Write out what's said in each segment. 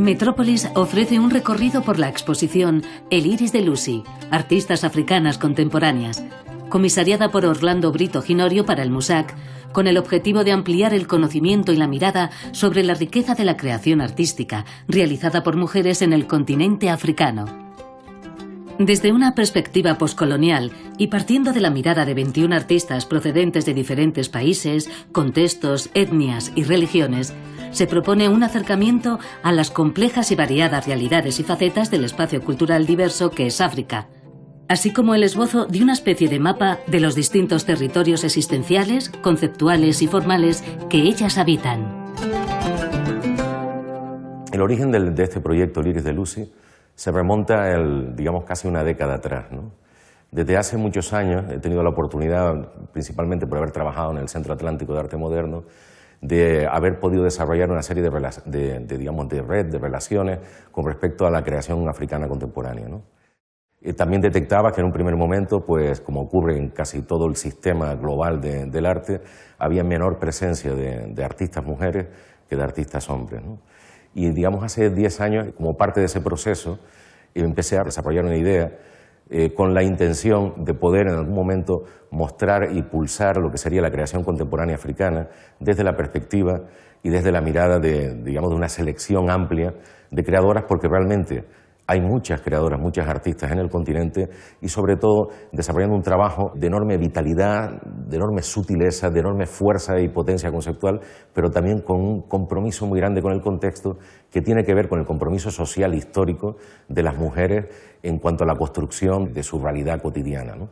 Metrópolis ofrece un recorrido por la exposición El iris de Lucy, artistas africanas contemporáneas, comisariada por Orlando Brito Ginorio para el MUSAC, con el objetivo de ampliar el conocimiento y la mirada sobre la riqueza de la creación artística realizada por mujeres en el continente africano. Desde una perspectiva poscolonial y partiendo de la mirada de 21 artistas procedentes de diferentes países, contextos, etnias y religiones, se propone un acercamiento a las complejas y variadas realidades y facetas del espacio cultural diverso que es África, así como el esbozo de una especie de mapa de los distintos territorios existenciales, conceptuales y formales que ellas habitan. El origen de este proyecto, El iris de Lucy, se remonta, digamos, casi una década atrás, ¿no? Desde hace muchos años he tenido la oportunidad, principalmente por haber trabajado en el Centro Atlántico de Arte Moderno, de haber podido desarrollar una serie de red de relaciones con respecto a la creación africana contemporánea, ¿no? También detectaba que en un primer momento, pues como ocurre en casi todo el sistema global del arte, había menor presencia de artistas mujeres que de artistas hombres, ¿no? Y digamos hace 10 años, como parte de ese proceso, empecé a desarrollar una idea con la intención de poder en algún momento mostrar y pulsar lo que sería la creación contemporánea africana desde la perspectiva y desde la mirada de una selección amplia de creadoras, porque realmente hay muchas creadoras, muchas artistas en el continente y sobre todo desarrollando un trabajo de enorme vitalidad, de enorme sutileza, de enorme fuerza y potencia conceptual, pero también con un compromiso muy grande con el contexto que tiene que ver con el compromiso social histórico de las mujeres en cuanto a la construcción de su realidad cotidiana, ¿no?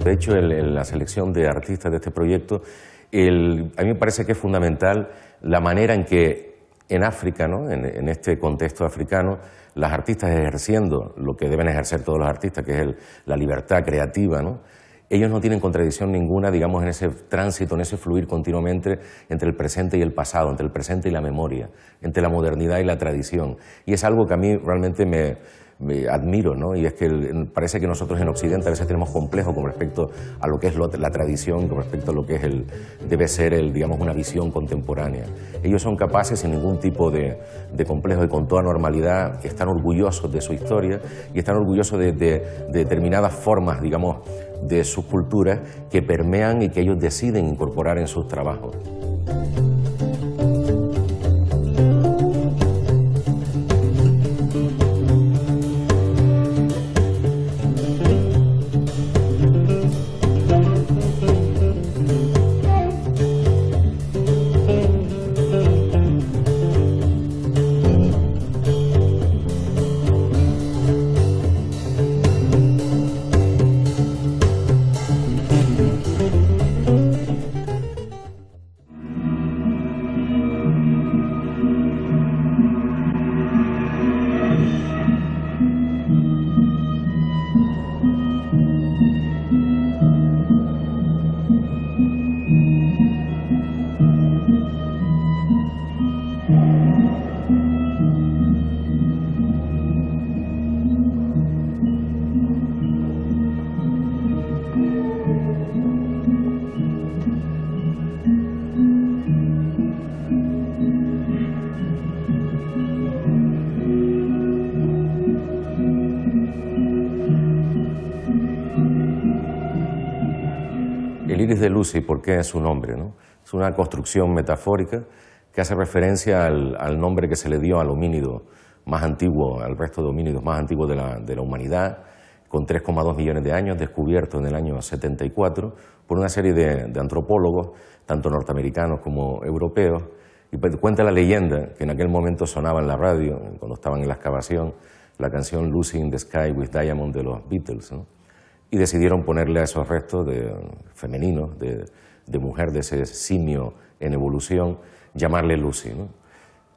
De hecho, en la selección de artistas de este proyecto, a mí me parece que es fundamental la manera en que en África, ¿no? En este contexto africano, las artistas ejerciendo lo que deben ejercer todos los artistas, que es la libertad creativa, ¿no? Ellos no tienen contradicción ninguna, digamos, en ese tránsito, en ese fluir continuamente entre el presente y el pasado, entre el presente y la memoria, entre la modernidad y la tradición. Y es algo que a mí realmente me admiro, ¿no? Y es que parece que nosotros en Occidente a veces tenemos complejo con respecto a lo que es la tradición, con respecto a lo que es debe ser digamos, una visión contemporánea. Ellos son capaces, sin ningún tipo de complejo y con toda normalidad, están orgullosos de su historia y están orgullosos de determinadas formas, digamos, de sus culturas que permean y que ellos deciden incorporar en sus trabajos. El iris de Lucy, ¿por qué es su nombre, no? Es una construcción metafórica que hace referencia al nombre que se le dio al homínido más antiguo, al resto de homínidos más antiguos de la humanidad, con 3,2 millones de años, descubierto en el año 74 por una serie de antropólogos, tanto norteamericanos como europeos, Y pues cuenta la leyenda que en aquel momento sonaba en la radio, cuando estaban en la excavación, la canción Lucy in the Sky with Diamond de los Beatles, ¿no? Y decidieron ponerle a esos restos femeninos, de mujer, de ese simio en evolución, llamarle Lucy, ¿no?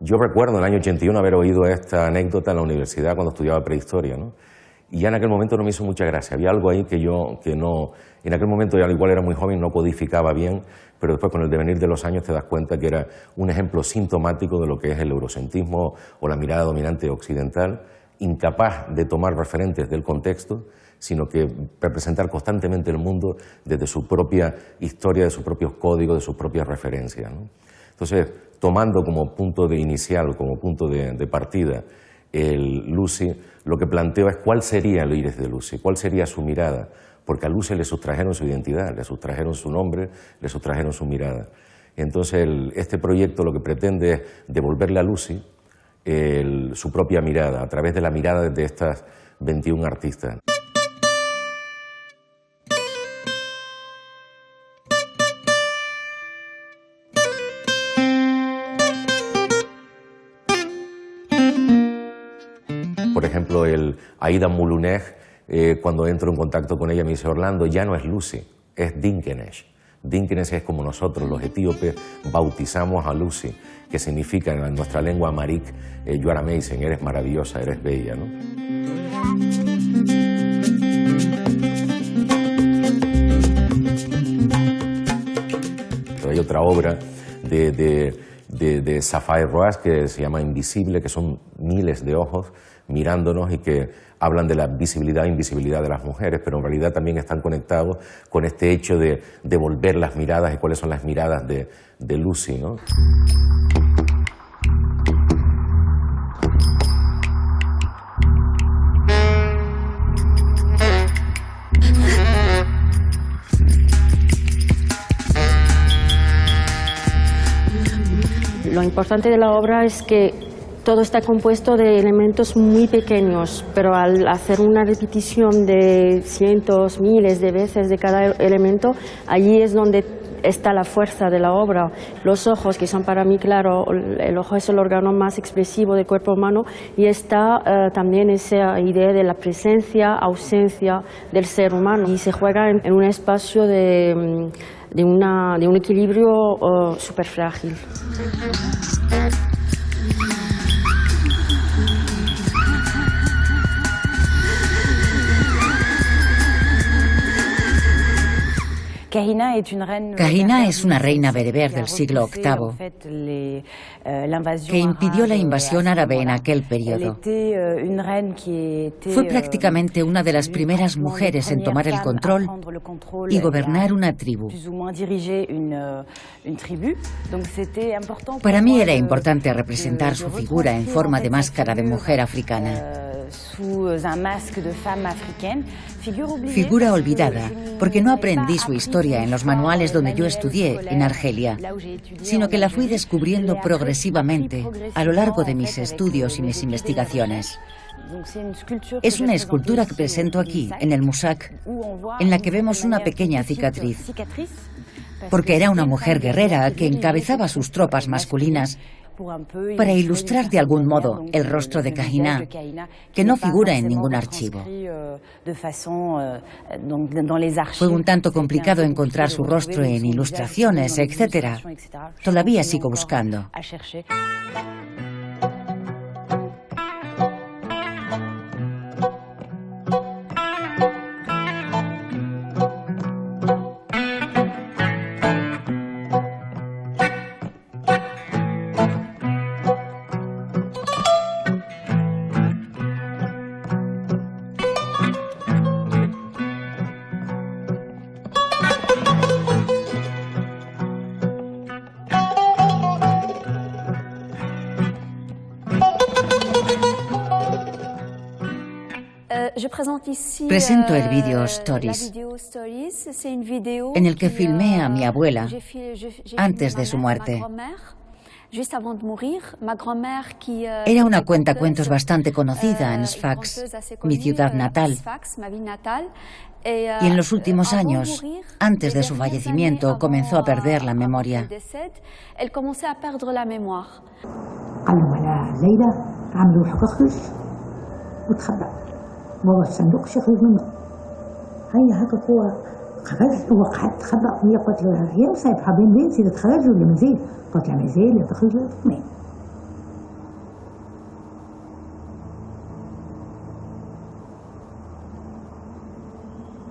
Yo recuerdo en el año 81 haber oído esta anécdota en la universidad cuando estudiaba prehistoria, ¿no? Y ya en aquel momento no me hizo mucha gracia. Había algo ahí que no... En aquel momento, ya al igual era muy joven, no codificaba bien, pero después con el devenir de los años te das cuenta que era un ejemplo sintomático de lo que es el eurocentrismo o la mirada dominante occidental, incapaz de tomar referentes del contexto, sino que representar constantemente el mundo desde su propia historia, de sus propios códigos, de sus propias referencias, ¿no? Entonces, tomando como punto de inicial, como punto de partida, el Lucy, lo que planteo es cuál sería el Iris de Lucy, cuál sería su mirada, porque a Lucy le sustrajeron su identidad, le sustrajeron su nombre, le sustrajeron su mirada. Entonces, este proyecto lo que pretende es devolverle a Lucy su propia mirada, a través de la mirada de estas 21 artistas. Por ejemplo, Aida Mulunej, cuando entro en contacto con ella me dice: Orlando, ya no es Lucy, es Dinkenesh. Dinkenesh es como nosotros, los etíopes, bautizamos a Lucy, que significa en nuestra lengua Amarik, you are amazing, eres maravillosa, eres bella, ¿no? Pero hay otra obra de Sapphire Roas que se llama Invisible, que son miles de ojos mirándonos y que hablan de la visibilidad e invisibilidad de las mujeres, pero en realidad también están conectados con este hecho de devolver las miradas y cuáles son las miradas de Lucy, ¿no? Lo importante de la obra es que todo está compuesto de elementos muy pequeños, pero al hacer una repetición de cientos, miles de veces de cada elemento, allí es donde está la fuerza de la obra. Los ojos, que son para mí, claro, el ojo es el órgano más expresivo del cuerpo humano, y está también esa idea de la presencia, ausencia del ser humano, y se juega en un espacio de un equilibrio súper frágil. Kahina es una reina bereber del siglo VIII que impidió la invasión árabe en aquel periodo. Fue prácticamente una de las primeras mujeres en tomar el control y gobernar una tribu. Para mí era importante representar su figura en forma de máscara de mujer africana. Figura olvidada, porque no aprendí su historia en los manuales donde yo estudié, en Argelia, sino que la fui descubriendo progresivamente a lo largo de mis estudios y mis investigaciones. Es una escultura que presento aquí, en el Musak, en la que vemos una pequeña cicatriz, porque era una mujer guerrera que encabezaba sus tropas masculinas para ilustrar de algún modo el rostro de Kahina, que no figura en ningún archivo. Fue un tanto complicado encontrar su rostro en ilustraciones, etc. Todavía sigo buscando. Presento el vídeo Stories, en el que filmé a mi abuela antes de su muerte. Era una cuentacuentos bastante conocida en Sfax, mi ciudad natal. Y en los últimos años, antes de su fallecimiento, comenzó a perder la memoria.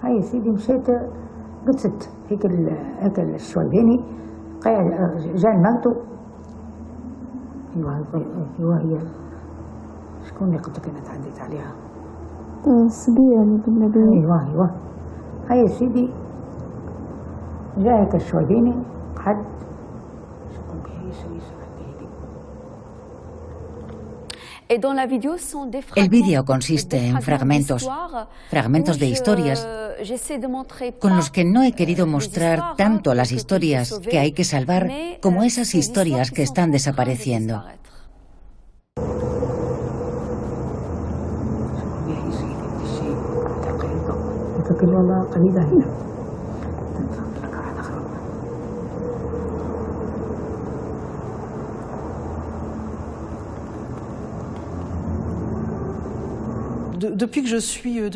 هاي يا سيدي مشيت قلت ست هيك الشويباني قاعد جا المكتب. ايوه هي شكون اللي قلت لك انا تعديت عليها؟ الصبية اللي بالنبي. ايوه هاي يا سيدي جا هيك الشويباني قعد شكون هي شوية El vídeo consiste en fragmentos de historias con los que no he querido mostrar tanto las historias que hay que salvar como esas historias que están desapareciendo.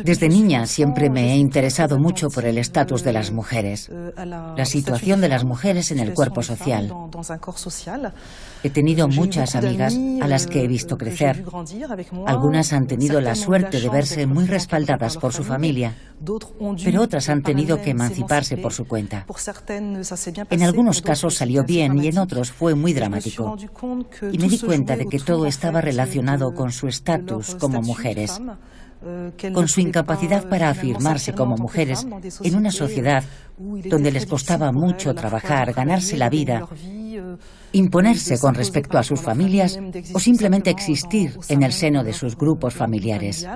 Desde niña siempre me he interesado mucho por el estatus de las mujeres, la situación de las mujeres en el cuerpo social. He tenido muchas amigas a las que he visto crecer. Algunas han tenido la suerte de verse muy respaldadas por su familia, pero otras han tenido que emanciparse por su cuenta. En algunos casos salió bien y en otros fue muy dramático. Y me di cuenta de que todo estaba relacionado con su estatus como mujeres, con su incapacidad para afirmarse como mujeres en una sociedad donde les costaba mucho trabajar, ganarse la vida, imponerse con respecto a sus familias o simplemente existir en el seno de sus grupos familiares.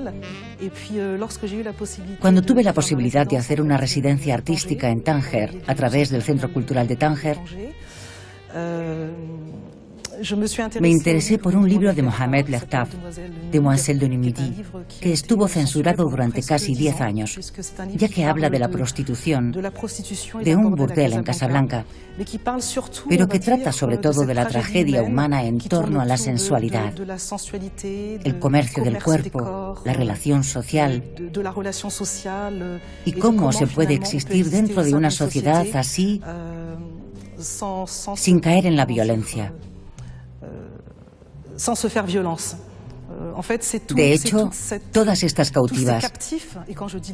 Cuando tuve la posibilidad de hacer una residencia artística en Tánger a través del Centro Cultural de Tánger, me interesé por un libro de Mohamed Lertaf, Demoiselle de Numidie, que estuvo censurado durante casi 10 años, ya que habla de la prostitución, de un burdel en Casablanca, pero que trata sobre todo de la tragedia humana en torno a la sensualidad, el comercio del cuerpo, la relación social, y cómo se puede existir dentro de una sociedad así sin caer en la violencia. De hecho, todas estas cautivas,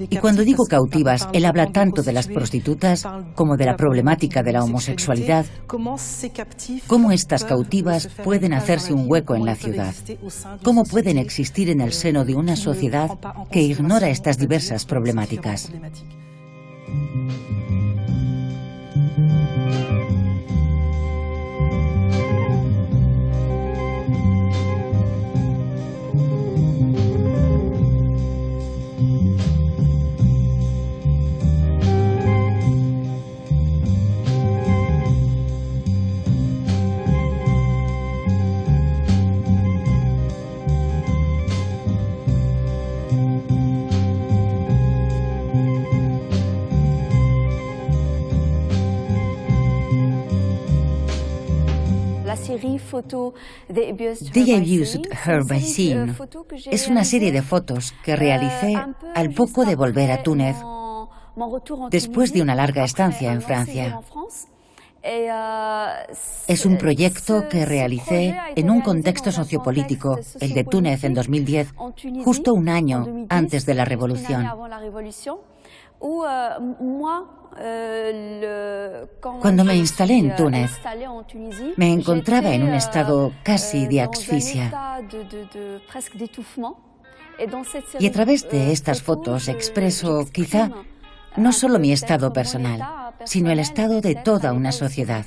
y cuando digo cautivas, él habla tanto de las prostitutas como de la problemática de la homosexualidad, cómo estas cautivas pueden hacerse un hueco en la ciudad, cómo pueden existir en el seno de una sociedad que ignora estas diversas problemáticas. They Abused Her by Seeing es una serie de fotos que realicé al poco de volver a Túnez, después de una larga estancia en Francia. Es un proyecto que realicé en un contexto sociopolítico, el de Túnez en 2010, justo un año antes de la revolución. Cuando me instalé en Túnez, me encontraba en un estado casi de asfixia. Y a través de estas fotos expreso, quizá, no solo mi estado personal, sino el estado de toda una sociedad.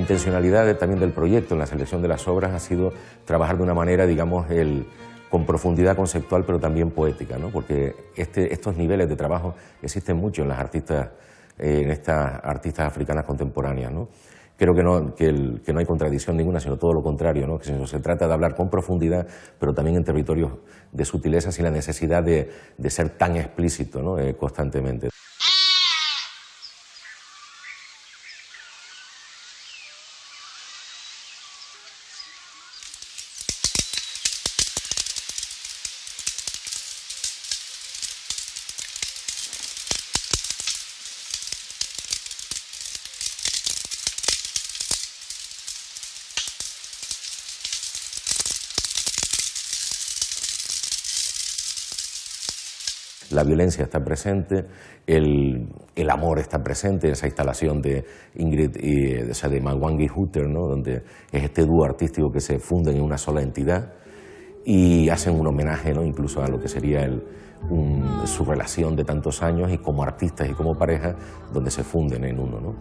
intencionalidad también del proyecto en la selección de las obras ha sido trabajar de una manera, digamos, con profundidad conceptual, pero también poética, ¿no? Porque estos niveles de trabajo existen mucho en estas artistas africanas contemporáneas, ¿no? Creo que no hay contradicción ninguna, sino todo lo contrario, ¿no? Que se trata de hablar con profundidad, pero también en territorios de sutileza, sin la necesidad de ser tan explícito, ¿no? Constantemente. La violencia está presente, el amor está presente, esa instalación de Ingrid de Mwangi Hutter, ¿no? Donde es este dúo artístico que se funden en una sola entidad y hacen un homenaje, ¿no? Incluso a lo que sería su relación de tantos años y como artistas y como pareja, donde se funden en uno, ¿no?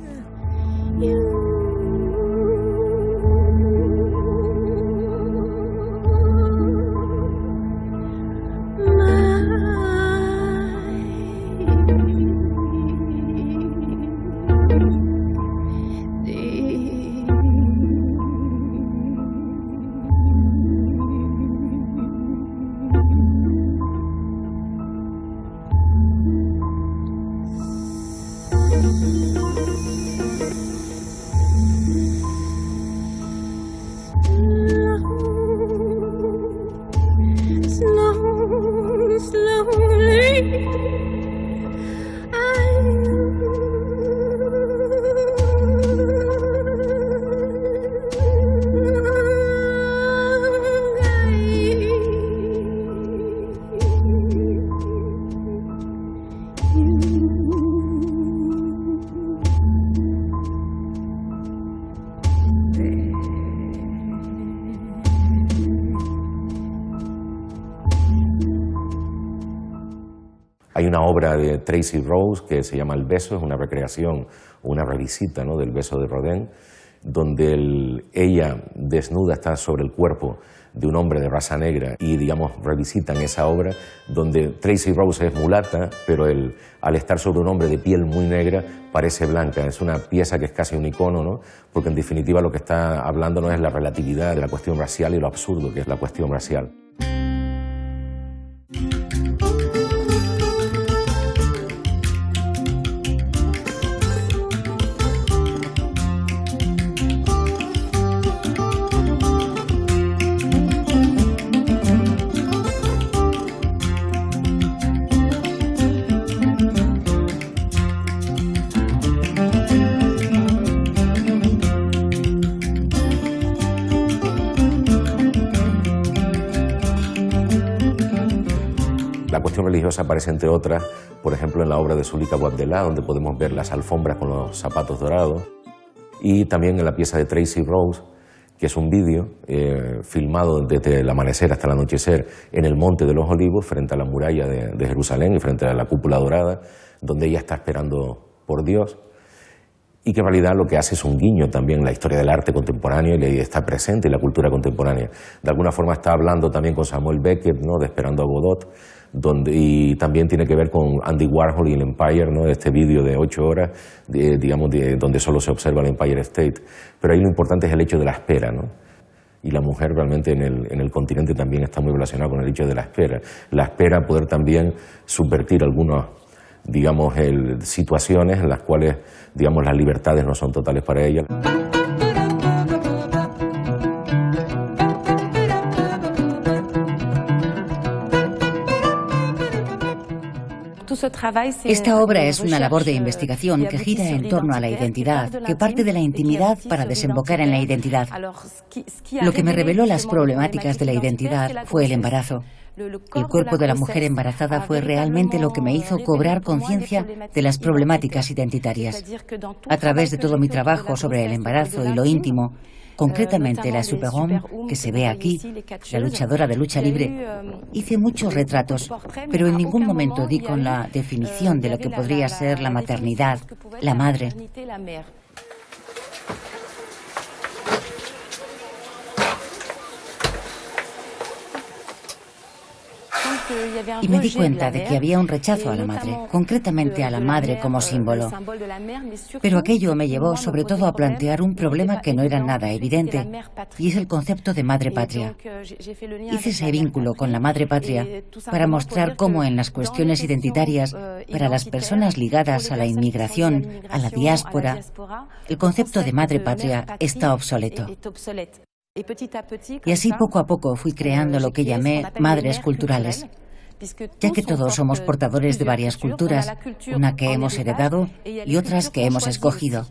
Hay una obra de Tracy Rose que se llama El beso, es una recreación, una revisita, ¿no? Del beso de Rodin, donde ella desnuda está sobre el cuerpo de un hombre de raza negra y, digamos, revisitan esa obra donde Tracy Rose es mulata, pero al estar sobre un hombre de piel muy negra parece blanca. Es una pieza que es casi un icono, ¿no? Porque en definitiva lo que está hablando no es la relatividad de la cuestión racial y lo absurdo que es la cuestión racial. La cuestión religiosa aparece, entre otras, por ejemplo, en la obra de Zulika Boabdallah, donde podemos ver las alfombras con los zapatos dorados, y también en la pieza de Tracy Rose, que es un vídeo filmado desde el amanecer hasta el anochecer en el Monte de los Olivos, frente a la muralla de Jerusalén y frente a la cúpula dorada, donde ella está esperando por Dios, y que en realidad lo que hace es un guiño también a la historia del arte contemporáneo y está presente en la cultura contemporánea. De alguna forma está hablando también con Samuel Beckett, ¿no? De Esperando a Godot, y también tiene que ver con Andy Warhol y el Empire, ¿no? Este vídeo de 8 horas, donde solo se observa el Empire State. Pero ahí lo importante es el hecho de la espera, ¿no? Y la mujer realmente en el continente también está muy relacionada con el hecho de la espera. La espera, poder también subvertir algunas, digamos, situaciones en las cuales, digamos, las libertades no son totales para ella. Esta obra es una labor de investigación que gira en torno a la identidad, que parte de la intimidad para desembocar en la identidad. Lo que me reveló las problemáticas de la identidad fue el embarazo. El cuerpo de la mujer embarazada fue realmente lo que me hizo cobrar conciencia de las problemáticas identitarias. A través de todo mi trabajo sobre el embarazo y lo íntimo, concretamente la Superhomme, que se ve aquí, la luchadora de lucha libre, hice muchos retratos, pero en ningún momento di con la definición de lo que podría ser la maternidad, la madre. Y me di cuenta de que había un rechazo a la madre, concretamente a la madre como símbolo. Pero aquello me llevó sobre todo a plantear un problema que no era nada evidente, y es el concepto de madre patria. Hice ese vínculo con la madre patria para mostrar cómo en las cuestiones identitarias, para las personas ligadas a la inmigración, a la diáspora, el concepto de madre patria está obsoleto. Y así poco a poco fui creando lo que llamé madres culturales, ya que todos somos portadores de varias culturas, una que hemos heredado y otras que hemos escogido.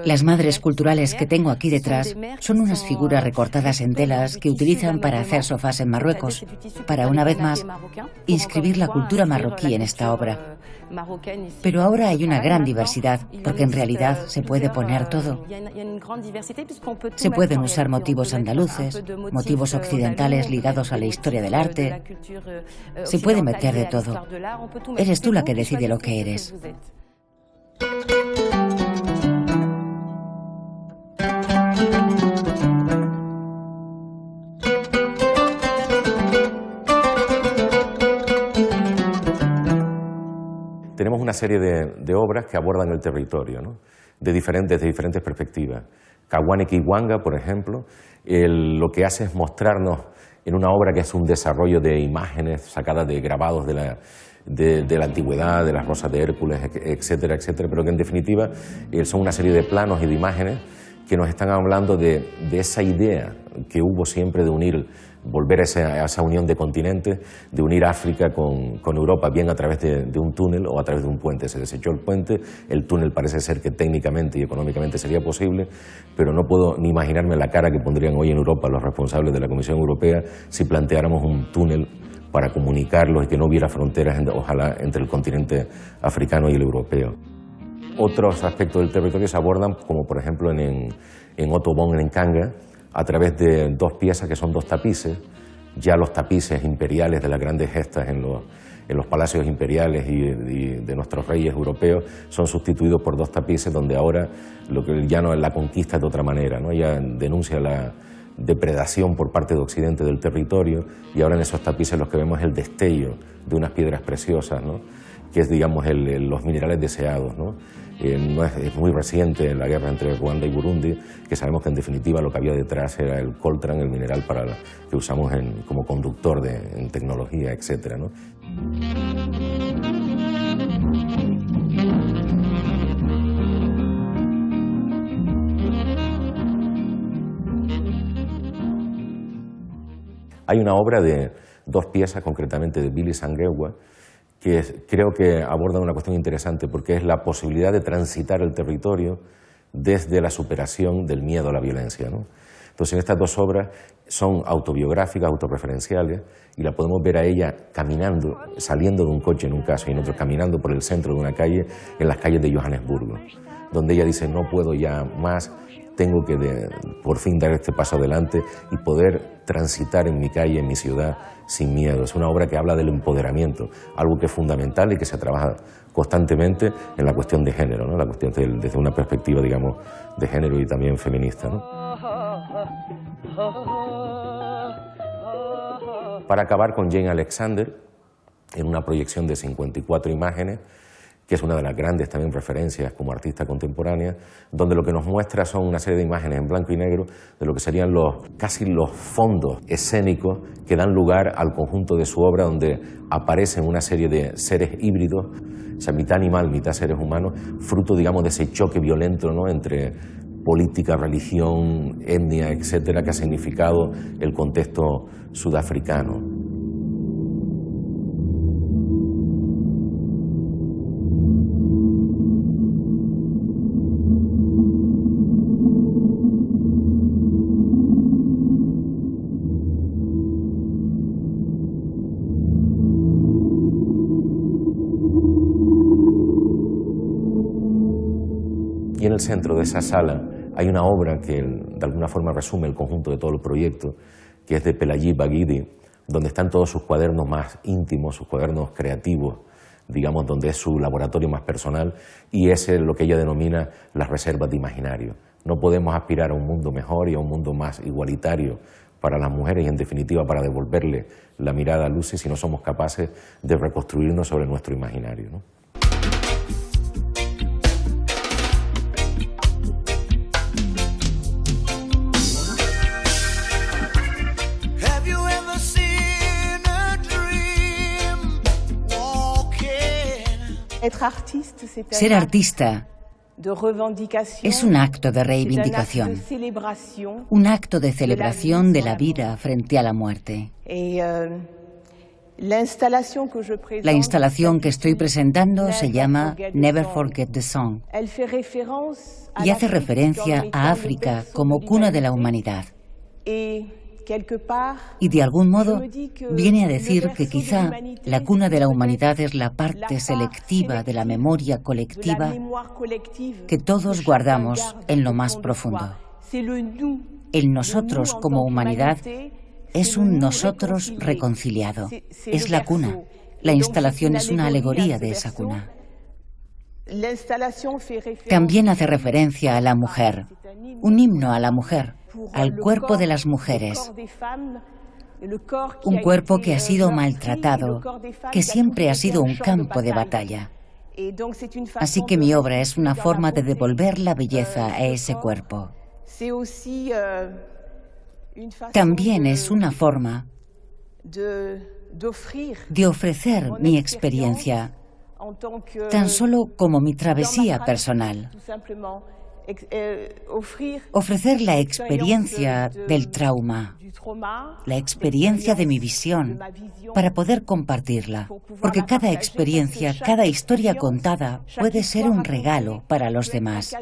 Las madres culturales que tengo aquí detrás son unas figuras recortadas en telas que utilizan para hacer sofás en Marruecos, para una vez más inscribir la cultura marroquí en esta obra. Pero ahora hay una gran diversidad, porque en realidad se puede poner todo. Se pueden usar motivos andaluces, motivos occidentales ligados a la historia del arte. Se puede meter de todo. Eres tú la que decide lo que eres. Tenemos una serie de obras que abordan el territorio, ¿no? de diferentes perspectivas. Caguanequihuanga, por ejemplo, lo que hace es mostrarnos en una obra que es un desarrollo de imágenes sacadas de grabados de la antigüedad, de las rosas de Hércules, etcétera, etcétera, pero que en definitiva son una serie de planos y de imágenes que nos están hablando de esa idea que hubo siempre de volver a esa unión de continentes, de unir África con Europa, bien a través de un túnel o a través de un puente. Se desechó el puente, el túnel parece ser que técnicamente y económicamente sería posible, pero no puedo ni imaginarme la cara que pondrían hoy en Europa los responsables de la Comisión Europea si planteáramos un túnel para comunicarlos y que no hubiera fronteras, ojalá, entre el continente africano y el europeo. Otros aspectos del territorio se abordan, como por ejemplo en Otobón, en Kanga, a través de dos piezas que son dos tapices. Ya los tapices imperiales de las grandes gestas en los palacios imperiales y de nuestros reyes europeos son sustituidos por dos tapices donde ahora lo que ya no es la conquista de otra manera, ¿no? Ya denuncia la depredación por parte de Occidente del territorio, y ahora en esos tapices lo que vemos es el destello de unas piedras preciosas, ¿no? Que es, digamos, los minerales deseados, ¿no? Es muy reciente la guerra entre Ruanda y Burundi, que sabemos que en definitiva lo que había detrás era el coltran, el mineral que usamos como conductor en tecnología, etcétera, ¿no? Hay una obra de dos piezas, concretamente de Billy Sangewa, que creo que aborda una cuestión interesante, porque es la posibilidad de transitar el territorio desde la superación del miedo a la violencia, ¿no? Entonces, estas dos obras son autobiográficas, autorreferenciales, y la podemos ver a ella caminando, saliendo de un coche en un caso, y en otro caminando por el centro de una calle, en las calles de Johannesburgo, donde ella dice: no puedo ya más, tengo que por fin dar este paso adelante y poder transitar en mi calle, en mi ciudad, sin miedo. Es una obra que habla del empoderamiento, algo que es fundamental y que se trabaja constantemente en la cuestión de género, ¿no? La cuestión desde una perspectiva, digamos, de género y también feminista, ¿no? Para acabar con Jane Alexander, en una proyección de 54 imágenes, que es una de las grandes también referencias como artista contemporánea, donde lo que nos muestra son una serie de imágenes en blanco y negro de lo que serían casi los fondos escénicos que dan lugar al conjunto de su obra, donde aparecen una serie de seres híbridos, o sea, mitad animal, mitad seres humanos, fruto, digamos, de ese choque violento, ¿no?, entre política, religión, etnia, etcétera, que ha significado el contexto sudafricano. Y en el centro de esa sala hay una obra que de alguna forma resume el conjunto de todo el proyecto, que es de Pelagie Baghidi, donde están todos sus cuadernos más íntimos, sus cuadernos creativos, digamos, donde es su laboratorio más personal, y es lo que ella denomina las reservas de imaginario. No podemos aspirar a un mundo mejor y a un mundo más igualitario para las mujeres y en definitiva para devolverle la mirada a Lucy si no somos capaces de reconstruirnos sobre nuestro imaginario, ¿no? Ser artista es un acto de reivindicación, un acto de celebración de la vida frente a la muerte. La instalación que estoy presentando se llama Never Forget the Song y hace referencia a África como cuna de la humanidad. Y de algún modo viene a decir que quizá la cuna de la humanidad es la parte selectiva de la memoria colectiva que todos guardamos en lo más profundo. El nosotros como humanidad es un nosotros reconciliado. Es la cuna. La instalación es una alegoría de esa cuna. También hace referencia a la mujer, un himno a la mujer, al cuerpo de las mujeres, un cuerpo que ha sido maltratado, que siempre ha sido un campo de batalla. Así que mi obra es una forma de devolver la belleza a ese cuerpo. También es una forma de ofrecer mi experiencia, tan solo como mi travesía personal. Ofrecer la experiencia del trauma, la experiencia de mi visión, para poder compartirla. Porque cada experiencia, cada historia contada puede ser un regalo para los demás.